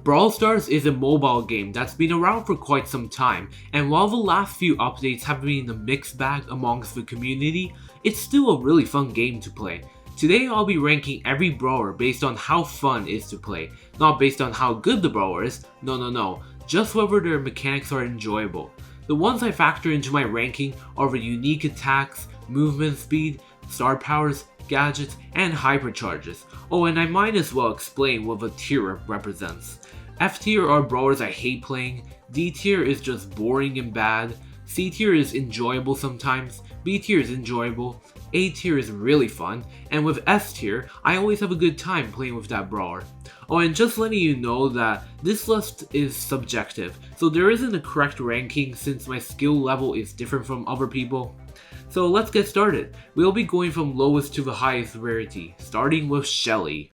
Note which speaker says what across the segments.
Speaker 1: Brawl Stars is a mobile game that's been around for quite some time, and while the last few updates have been a mixed bag amongst the community, it's still a really fun game to play. Today I'll be ranking every brawler based on how fun it is to play, not based on how good the brawler is, no, just whether their mechanics are enjoyable. The ones I factor into my ranking are the unique attacks, movement speed, star powers, gadgets, and hypercharges. Oh, and I might as well explain what the tier represents. F tier are brawlers I hate playing, D tier is just boring and bad, C tier is enjoyable sometimes, B tier is enjoyable, A tier is really fun, and with S tier, I always have a good time playing with that brawler. Oh, and just letting you know that this list is subjective, so there isn't a correct ranking since my skill level is different from other people. So let's get started. We'll be going from lowest to the highest rarity, starting with Shelly.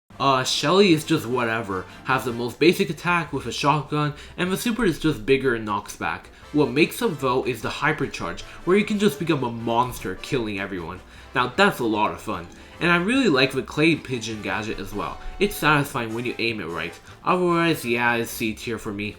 Speaker 1: Shelly is just whatever, has the most basic attack with a shotgun, and the super is just bigger and knocks back. What makes up though is the hypercharge, where you can just become a monster killing everyone. Now that's a lot of fun. And I really like the clay pigeon gadget as well. It's satisfying when you aim it right. Otherwise, yeah, it's C tier for me.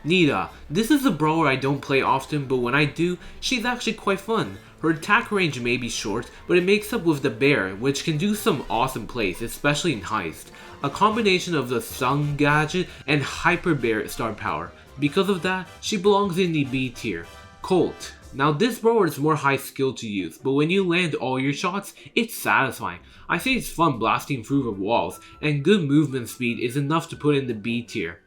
Speaker 1: Nita. This is a brawler I don't play often, but when I do, she's actually quite fun. Her attack range may be short, but it makes up with the bear, which can do some awesome plays, especially in heist. A combination of the sun gadget and hyper bear star power. Because of that, she belongs in the B tier. Colt. Now this brawler is more high skill to use, but when you land all your shots, it's satisfying. I say it's fun blasting through the walls, and good movement speed is enough to put in the B tier.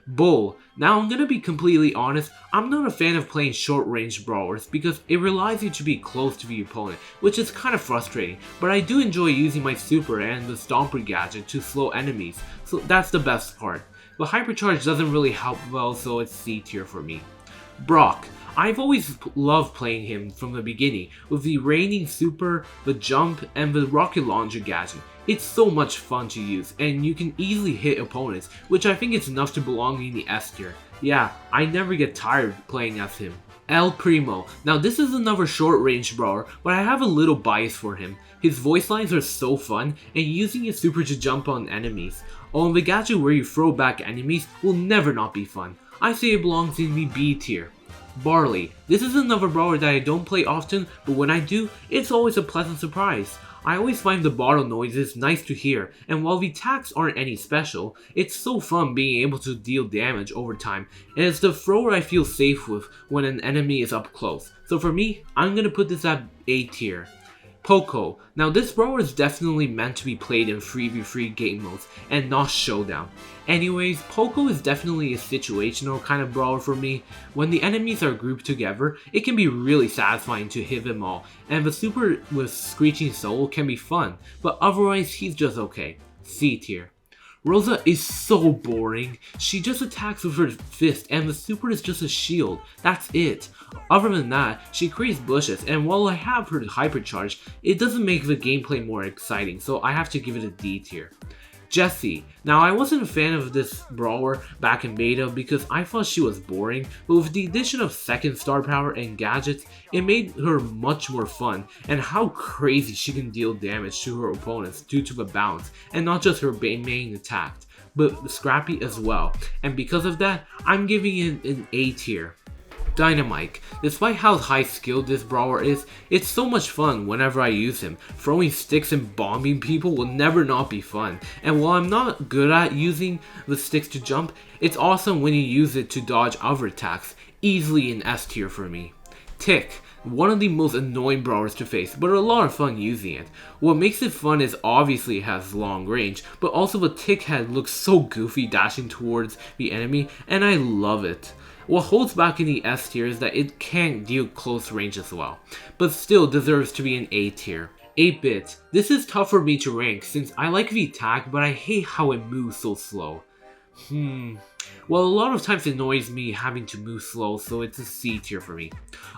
Speaker 1: Bull. Now I'm gonna be completely honest, I'm not a fan of playing short range brawlers because it relies you to be close to the opponent, which is kind of frustrating, but I do enjoy using my super and the stomper gadget to slow enemies, so that's the best part. But hypercharge doesn't really help well, so it's C tier for me. Brock. I've always loved playing him from the beginning, with the raining super, the jump, and the rocket launcher gadget. It's so much fun to use, and you can easily hit opponents, which I think is enough to belong in the S tier. Yeah, I never get tired playing as him. El Primo. Now this is another short range brawler, but I have a little bias for him. His voice lines are so fun, and using his super to jump on enemies. Oh, and the gadget where you throw back enemies will never not be fun. I say it belongs in the B tier. Barley. This is another brawler that I don't play often, but when I do, it's always a pleasant surprise. I always find the bottle noises nice to hear, and while the attacks aren't any special, it's so fun being able to deal damage over time, and it's the thrower I feel safe with when an enemy is up close. So for me, I'm gonna put this at A tier. Poco. Now this brawler is definitely meant to be played in 3v3 game modes and not showdown. Anyways, Poco is definitely a situational kind of brawler for me. When the enemies are grouped together, it can be really satisfying to hit them all, and the super with Screeching Soul can be fun, but otherwise he's just okay. C tier. Rosa is so boring. She just attacks with her fist and the super is just a shield. That's it. Other than that, she creates bushes, and while I have her hypercharge, it doesn't make the gameplay more exciting, so I have to give it a D tier. Jessie. Now I wasn't a fan of this brawler back in beta because I thought she was boring, but with the addition of second star power and gadgets, it made her much more fun, and how crazy she can deal damage to her opponents due to the bounce, and not just her main attack, but scrappy as well, and because of that, I'm giving it an A tier. Dynamite. Despite how high skilled this brawler is, it's so much fun whenever I use him. Throwing sticks and bombing people will never not be fun, and while I'm not good at using the sticks to jump, it's awesome when you use it to dodge other attacks. Easily an S tier for me. Tick. One of the most annoying brawlers to face, but a lot of fun using it. What makes it fun is obviously it has long range, but also the tick head looks so goofy dashing towards the enemy, and I love it. What holds back in the S tier is that it can deal close range as well, but still deserves to be an A tier. 8-bit. This is tough for me to rank since I like the attack, but I hate how it moves so slow. Well, a lot of times it annoys me having to move slow, so it's a C tier for me.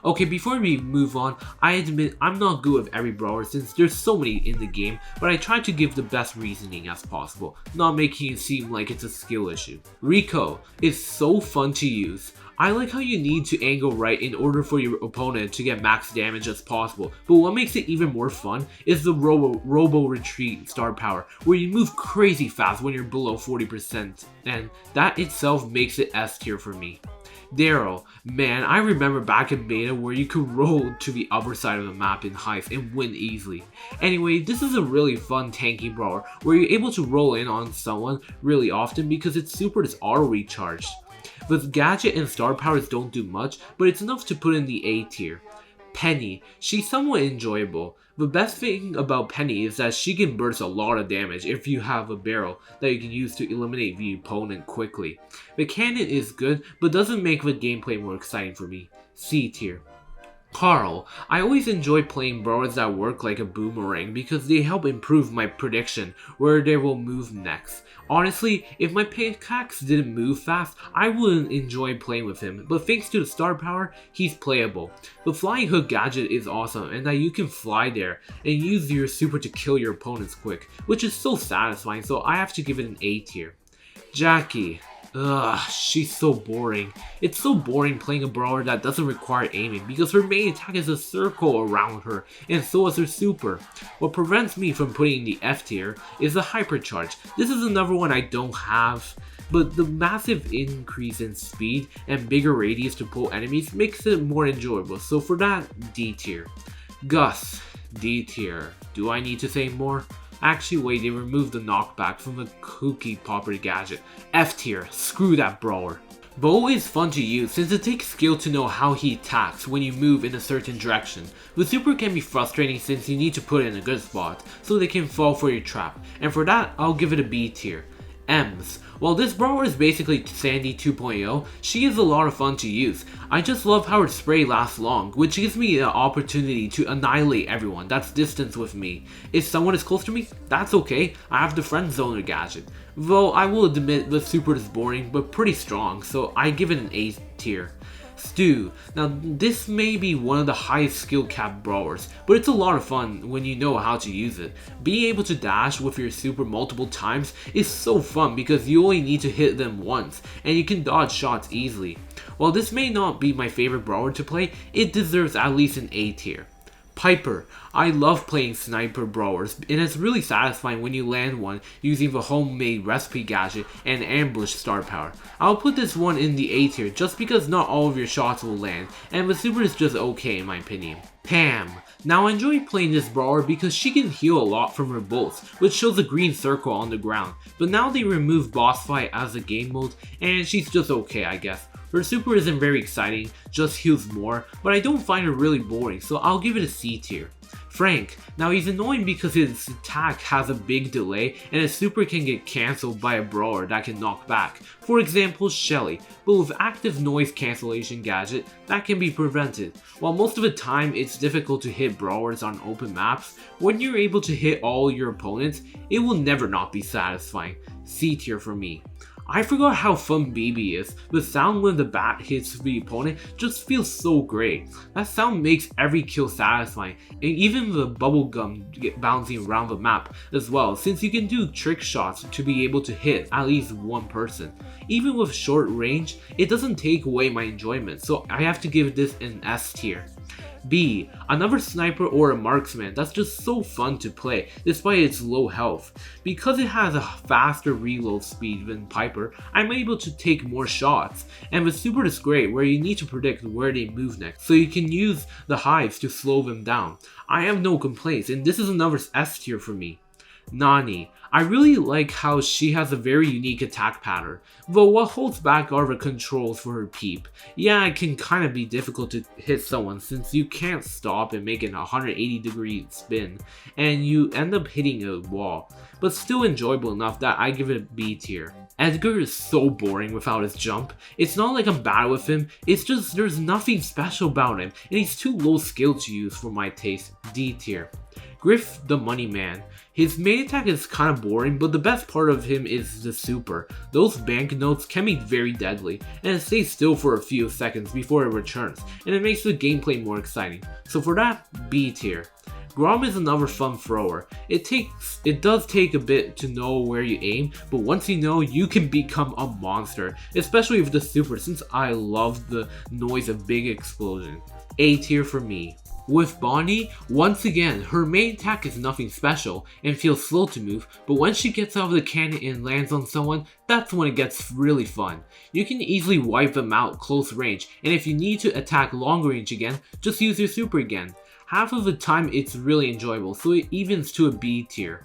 Speaker 1: Okay, before we move on, I admit I'm not good with every brawler since there's so many in the game, but I try to give the best reasoning as possible, not making it seem like it's a skill issue. Rico is so fun to use. I like how you need to angle right in order for your opponent to get max damage as possible, but what makes it even more fun is the Robo Retreat star power, where you move crazy fast when you're below 40%, and that itself makes it S tier for me. Daryl, man, I remember back in beta where you could roll to the upper side of the map in heist and win easily. Anyway, this is a really fun tanky brawler where you're able to roll in on someone really often because its super is auto recharged. But gadget and star powers don't do much, but it's enough to put in the A tier. Penny, she's somewhat enjoyable. The best thing about Penny is that she can burst a lot of damage if you have a barrel that you can use to eliminate the opponent quickly. The cannon is good, but doesn't make the gameplay more exciting for me. C tier. Carl, I always enjoy playing brawlers that work like a boomerang because they help improve my prediction where they will move next. Honestly, if my pickaxe didn't move fast, I wouldn't enjoy playing with him, but thanks to the star power, he's playable. The flying hook gadget is awesome and that you can fly there and use your super to kill your opponents quick, which is so satisfying, so I have to give it an A tier. Jackie. Ugh, she's so boring. It's so boring playing a brawler that doesn't require aiming because her main attack is a circle around her and so is her super. What prevents me from putting in the F tier is the hypercharge. This is another one I don't have, but the massive increase in speed and bigger radius to pull enemies makes it more enjoyable, so for that, D tier. Gus, D tier. Do I need to say more? Actually wait, they removed the knockback from the Cookie Popper gadget. F tier, screw that brawler. Bo is fun to use since it takes skill to know how he attacks when you move in a certain direction. The super can be frustrating since you need to put it in a good spot so they can fall for your trap, and for that I'll give it a B tier. Ems. While this brawler is basically Sandy 2.0, she is a lot of fun to use. I just love how her spray lasts long, which gives me an opportunity to annihilate everyone that's distance with me. If someone is close to me, that's okay, I have the friend zoner gadget. Though I will admit the super is boring but pretty strong, so I give it an A tier. Stu. Now this may be one of the highest skill cap brawlers, but it's a lot of fun when you know how to use it. Being able to dash with your super multiple times is so fun because you only need to hit them once, and you can dodge shots easily. While this may not be my favorite brawler to play, it deserves at least an A tier. Piper. I love playing sniper brawlers, and it's really satisfying when you land one using the homemade recipe gadget and ambush star power. I'll put this one in the A tier just because not all of your shots will land, and the super is just okay in my opinion. Pam. Now I enjoy playing this brawler because she can heal a lot from her bolts, which shows a green circle on the ground, but now they remove boss fight as a game mode, and she's just okay I guess. Her super isn't very exciting, just heals more, but I don't find her really boring, so I'll give it a C tier. Frank. Now he's annoying because his attack has a big delay and his super can get cancelled by a brawler that can knock back. For example, Shelly, but with active noise cancellation gadget, that can be prevented. While most of the time it's difficult to hit brawlers on open maps, when you're able to hit all your opponents, it will never not be satisfying. C tier for me. I forgot how fun BB is. The sound when the bat hits the opponent just feels so great. That sound makes every kill satisfying, and even the bubblegum bouncing around the map as well, since you can do trick shots to be able to hit at least one person. Even with short range, it doesn't take away my enjoyment, so I have to give this an S tier. B. Another sniper or a marksman that's just so fun to play despite its low health. Because it has a faster reload speed than Piper, I'm able to take more shots, and the super is great where you need to predict where they move next, so you can use the hives to slow them down. I have no complaints, and this is another S tier for me. Nani. I really like how she has a very unique attack pattern, though what holds back are the controls for her peep. Yeah, it can kind of be difficult to hit someone since you can't stop and make an 180-degree spin, and you end up hitting a wall, but still enjoyable enough that I give it a B tier. Edgar is so boring without his jump. It's not like I'm bad with him, it's just there's nothing special about him, and he's too low skill to use for my taste. D tier. Griff the Money Man. His main attack is kind of boring, but the best part of him is the super. Those banknotes can be very deadly, and it stays still for a few seconds before it returns, and it makes the gameplay more exciting. So for that, B tier. Grom is another fun thrower. It does take a bit to know where you aim, but once you know, you can become a monster, especially with the super since I love the noise of big explosion. A tier for me. With Bonnie, once again, her main attack is nothing special and feels slow to move, but when she gets out of the cannon and lands on someone, that's when it gets really fun. You can easily wipe them out close range, and if you need to attack long range again, just use your super again. Half of the time it's really enjoyable, so it evens to a B tier.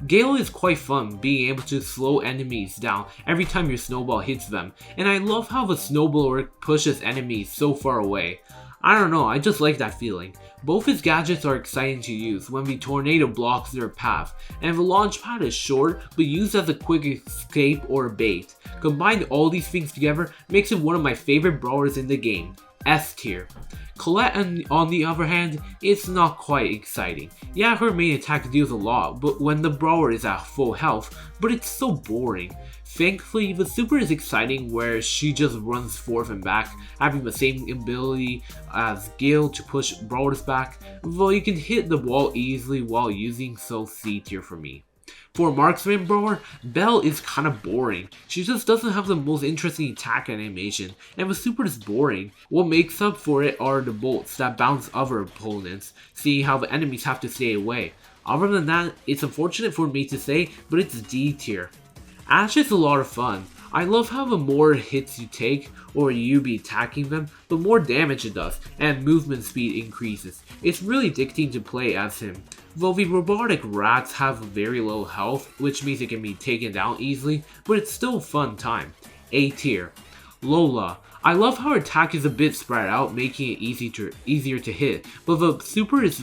Speaker 1: Gale is quite fun, being able to slow enemies down every time your snowball hits them, and I love how the snowblower pushes enemies so far away. I don't know, I just like that feeling. Both his gadgets are exciting to use when the tornado blocks their path, and the launch pad is short but used as a quick escape or bait. Combined all these things together makes it one of my favorite brawlers in the game. S tier. Colette on the other hand, it's not quite exciting. Yeah, her main attack deals a lot, but when the brawler is at full health, but it's so boring. Thankfully, the super is exciting where she just runs forth and back, having the same ability as Gale to push brawlers back, though you can hit the wall easily while using, so C tier for me. For Marksman Brawler, Belle is kinda boring. She just doesn't have the most interesting attack animation, and the super is boring. What makes up for it are the bolts that bounce other opponents, seeing how the enemies have to stay away. Other than that, it's unfortunate for me to say, but it's D tier. Ashe is a lot of fun. I love how the more hits you take, or you be attacking them, the more damage it does, and movement speed increases. It's really addicting to play as him. Though the robotic rats have very low health, which means it can be taken down easily, but it's still a fun time. A tier. Lola. I love how her attack is a bit spread out, making it easier to hit, but the super is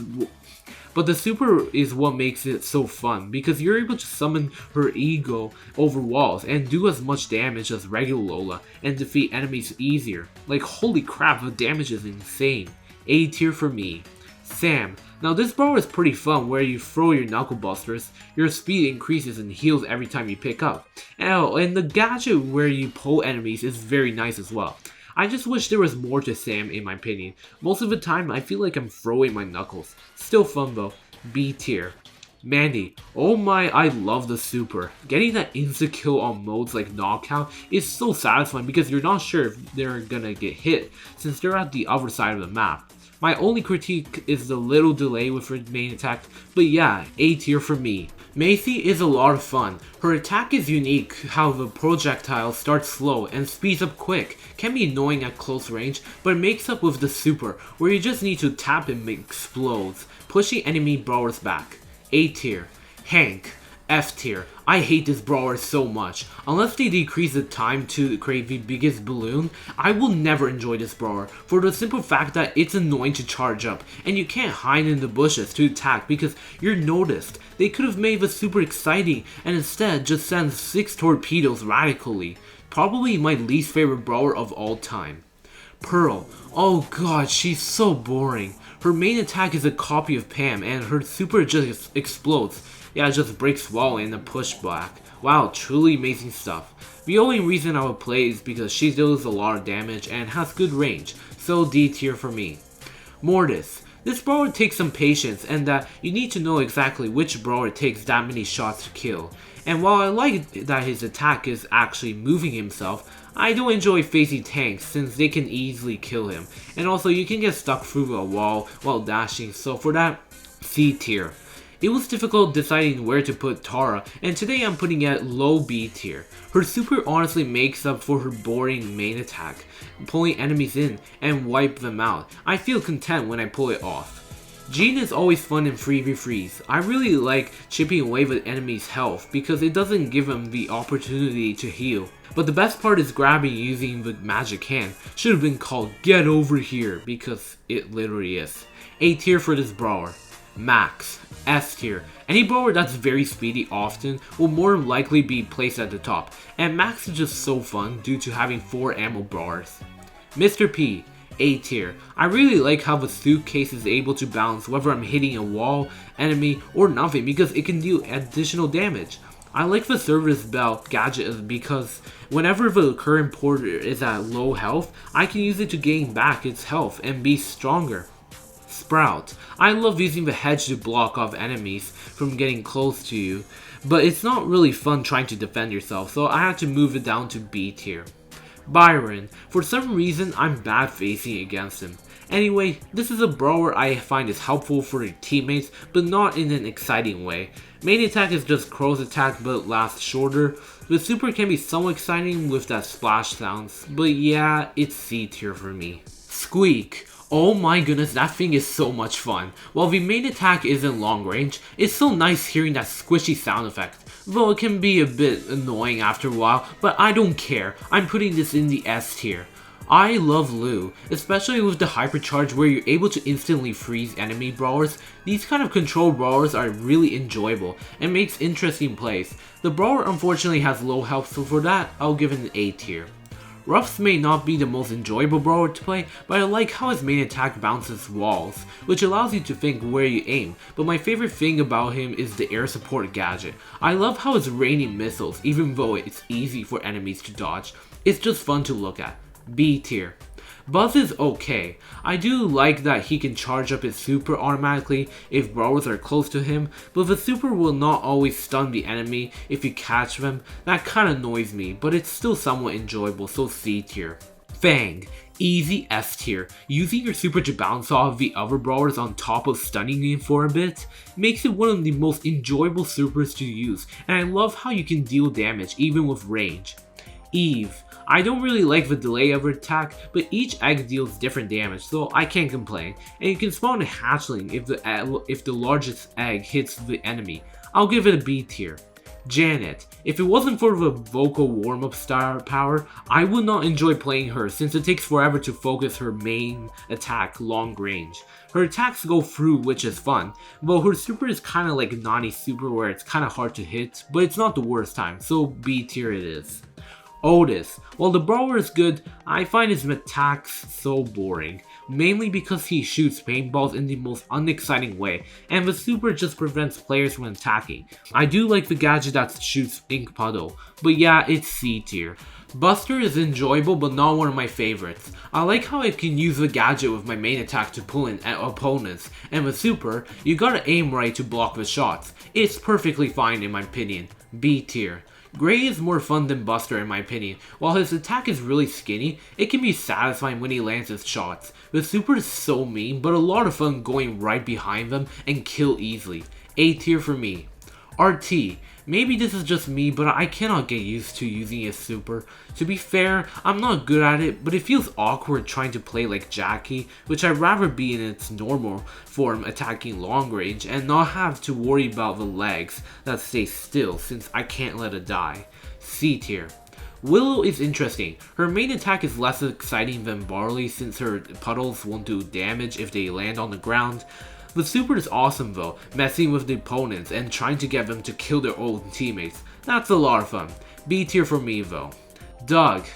Speaker 1: what makes it so fun, because you're able to summon her ego over walls and do as much damage as regular Lola and defeat enemies easier. Like holy crap, the damage is insane. A tier for me. Sam. Now this brawler is pretty fun where you throw your knuckle busters, your speed increases and heals every time you pick up. And the gadget where you pull enemies is very nice as well. I just wish there was more to Sam in my opinion. Most of the time I feel like I'm throwing my knuckles. Still fun though. B tier. Mandy. Oh my, I love the super. Getting that insta-kill on modes like knockout is so satisfying because you're not sure if they're gonna get hit since they're at the other side of the map. My only critique is the little delay with her main attack, but yeah, A tier for me. Macy is a lot of fun. Her attack is unique, how the projectile starts slow and speeds up quick. Can be annoying at close range, but it makes up with the super, where you just need to tap and it explodes, pushing enemy brawlers back. A tier. Hank. F tier. I hate this brawler so much. Unless they decrease the time to create the biggest balloon, I will never enjoy this brawler for the simple fact that it's annoying to charge up and you can't hide in the bushes to attack because you're noticed. They could have made the super exciting and instead just send 6 torpedoes radically. Probably my least favorite brawler of all time. Pearl. Oh god, she's so boring. Her main attack is a copy of Pam and her super just explodes. Yeah, it just breaks wall in a pushback. Wow, truly amazing stuff. The only reason I would play is because she deals a lot of damage and has good range, so D tier for me. Mortis. This brawler takes some patience and that you need to know exactly which brawler takes that many shots to kill. And while I like that his attack is actually moving himself, I don't enjoy facing tanks since they can easily kill him. And also you can get stuck through a wall while dashing, so for that, C tier. It was difficult deciding where to put Tara, and today I'm putting it at low B tier. Her super honestly makes up for her boring main attack, pulling enemies in and wipe them out. I feel content when I pull it off. Jean is always fun in 3v3s. I really like chipping away with enemies' health because it doesn't give them the opportunity to heal. But the best part is grabbing using the magic hand. Should have been called Get Over Here because it literally is. A tier for this brawler. Max. S tier. Any brawler that's very speedy often will more likely be placed at the top, and Max is just so fun due to having 4 ammo brawlers. Mr. P. A tier. I really like how the suitcase is able to bounce whether I'm hitting a wall, enemy, or nothing because it can deal additional damage. I like the service bell gadget because whenever the current porter is at low health, I can use it to gain back its health and be stronger. Sprout. I love using the hedge to block off enemies from getting close to you, but it's not really fun trying to defend yourself, so I had to move it down to B tier. Byron. For some reason, I'm bad facing against him. Anyway, this is a brawler I find is helpful for your teammates, but not in an exciting way. Main attack is just Crow's attack, but lasts shorter. The super can be somewhat exciting with that splash sounds, but yeah, it's C tier for me. Squeak. Oh my goodness, that thing is so much fun. While the main attack isn't long range, it's so nice hearing that squishy sound effect. Though it can be a bit annoying after a while, but I don't care. I'm putting this in the S tier. I love Lou, especially with the hypercharge where you're able to instantly freeze enemy brawlers. These kind of control brawlers are really enjoyable and makes interesting plays. The brawler unfortunately has low health, so for that, I'll give it an A tier. Ruffs may not be the most enjoyable brawler to play, but I like how his main attack bounces walls, which allows you to think where you aim, but my favorite thing about him is the air support gadget. I love how it's raining missiles, even though it's easy for enemies to dodge. It's just fun to look at. B tier. Buzz is okay. I do like that he can charge up his super automatically if brawlers are close to him, but the super will not always stun the enemy if you catch them. That kinda annoys me, but it's still somewhat enjoyable, so C tier. Fang. Easy S tier. Using your super to bounce off the other brawlers on top of stunning them for a bit makes it one of the most enjoyable supers to use, and I love how you can deal damage even with range. Eve. I don't really like the delay of her attack, but each egg deals different damage, so I can't complain. And you can spawn a hatchling if the largest egg hits the enemy. I'll give it a B tier. Janet. If it wasn't for the vocal warm-up star power, I would not enjoy playing her since it takes forever to focus her main attack long range. Her attacks go through, which is fun, but her super is kinda like Nani super where it's kinda hard to hit, but it's not the worst time, so B tier it is. Otis. While the brawler is good, I find his attacks so boring, mainly because he shoots paintballs in the most unexciting way, and the super just prevents players from attacking. I do like the gadget that shoots ink puddle, but yeah, it's C tier. Buster is enjoyable but not one of my favorites. I like how I can use the gadget with my main attack to pull in opponents, and with super, you gotta aim right to block the shots. It's perfectly fine in my opinion. B tier. Gray is more fun than Buster in my opinion. While his attack is really skinny, it can be satisfying when he lands his shots. The super is so mean, but a lot of fun going right behind them and kill easily. A tier for me. RT. Maybe this is just me, but I cannot get used to using his super. To be fair, I'm not good at it, but it feels awkward trying to play like Jackie, which I'd rather be in its normal form attacking long range and not have to worry about the legs that stay still since I can't let it die. C tier. Willow is interesting. Her main attack is less exciting than Barley since her puddles won't do damage if they land on the ground. The super is awesome though, messing with the opponents and trying to get them to kill their own teammates. That's a lot of fun. B tier for me though. Doug.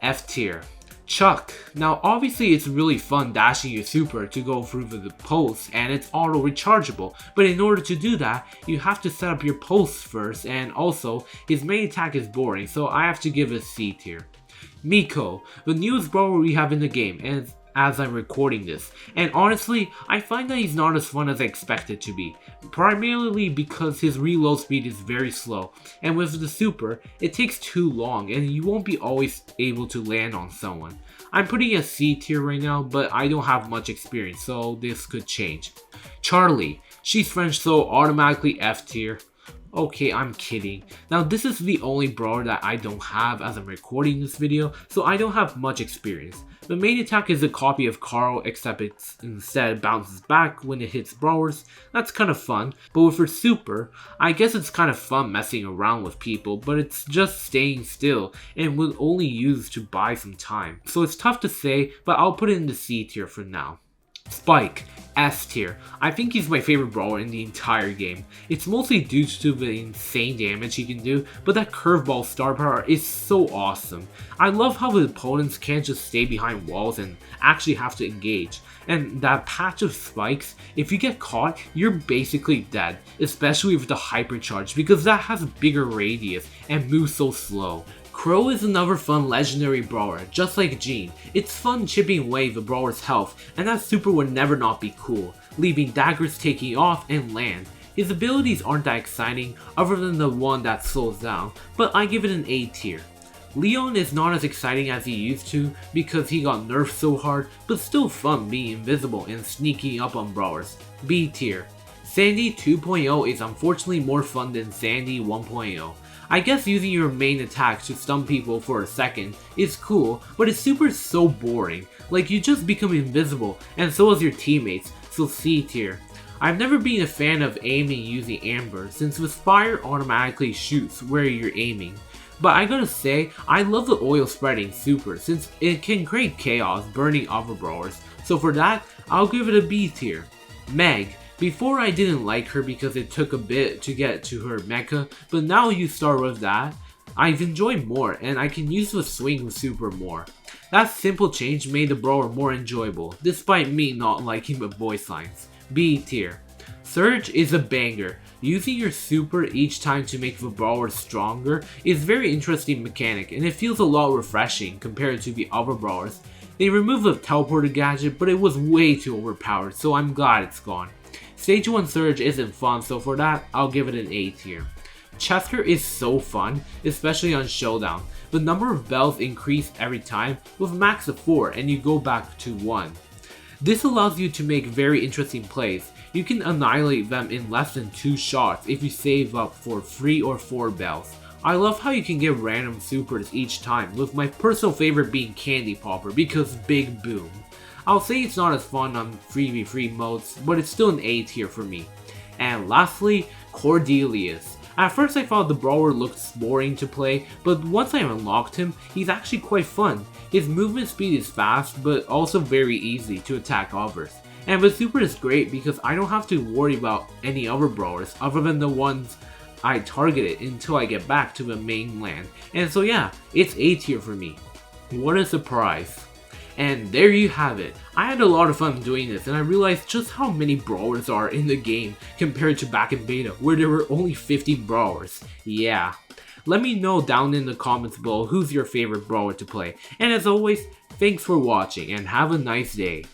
Speaker 1: F tier. Chuck. Now obviously it's really fun dashing your super to go through the posts and it's auto rechargeable, but in order to do that, you have to set up your posts first, and also his main attack is boring, so I have to give it a C tier. Miko, the newest brawler we have in the game, and as I'm recording this, and honestly, I find that he's not as fun as I expected to be, primarily because his reload speed is very slow, and with the super, it takes too long and you won't be always able to land on someone. I'm putting a C tier right now, but I don't have much experience, so this could change. Charlie, she's French, so automatically F tier. Okay, I'm kidding. Now this is the only brawler that I don't have as I'm recording this video, so I don't have much experience. The main attack is a copy of Carl, except it instead bounces back when it hits brawlers. That's kind of fun, but with her super, I guess it's kind of fun messing around with people, but it's just staying still and will only use to buy some time. So it's tough to say, but I'll put it in the C tier for now. Spike, S tier. I think he's my favorite brawler in the entire game. It's mostly due to the insane damage he can do, but that curveball star power is so awesome. I love how the opponents can't just stay behind walls and actually have to engage. And that patch of spikes, if you get caught, you're basically dead, especially with the hypercharge because that has a bigger radius and moves so slow. Crow is another fun legendary brawler, just like Jean. It's fun chipping away the brawler's health, and that super would never not be cool, leaving daggers taking off and land. His abilities aren't that exciting, other than the one that slows down, but I give it an A tier. Leon is not as exciting as he used to because he got nerfed so hard, but still fun being invisible and sneaking up on brawlers. B tier. Sandy 2.0 is unfortunately more fun than Sandy 1.0. I guess using your main attack to stun people for a second is cool, but his super is so boring. Like, you just become invisible, and so is your teammates, so C tier. I've never been a fan of aiming using Amber, since with fire automatically shoots where you're aiming. But I gotta say, I love the oil spreading super, since it can create chaos burning other brawlers, so for that, I'll give it a B tier. Meg. Before I didn't like her because it took a bit to get to her mecha, but now you start with that, I've enjoyed more and I can use the swing super more. That simple change made the brawler more enjoyable, despite me not liking the voice lines. B tier. Surge is a banger. Using your super each time to make the brawler stronger is very interesting mechanic and it feels a lot refreshing compared to the other brawlers. They removed the teleporter gadget, but it was way too overpowered, so I'm glad it's gone. Stage 1 Surge isn't fun, so for that, I'll give it an A tier. Chester is so fun, especially on Showdown. The number of bells increase every time, with max of 4 and you go back to 1. This allows you to make very interesting plays. You can annihilate them in less than 2 shots if you save up for 3 or 4 bells. I love how you can get random supers each time, with my personal favorite being Candy Popper because big boom. I'll say it's not as fun on 3v3 modes, but it's still an A tier for me. And lastly, Cordelius. At first I thought the brawler looked boring to play, but once I unlocked him, he's actually quite fun. His movement speed is fast, but also very easy to attack others. And the super is great because I don't have to worry about any other brawlers other than the ones I targeted until I get back to the mainland. And so yeah, it's A tier for me. What a surprise. And there you have it. I had a lot of fun doing this and I realized just how many brawlers are in the game compared to back in beta where there were only 15 brawlers. Yeah. Let me know down in the comments below who's your favorite brawler to play. And as always, thanks for watching and have a nice day.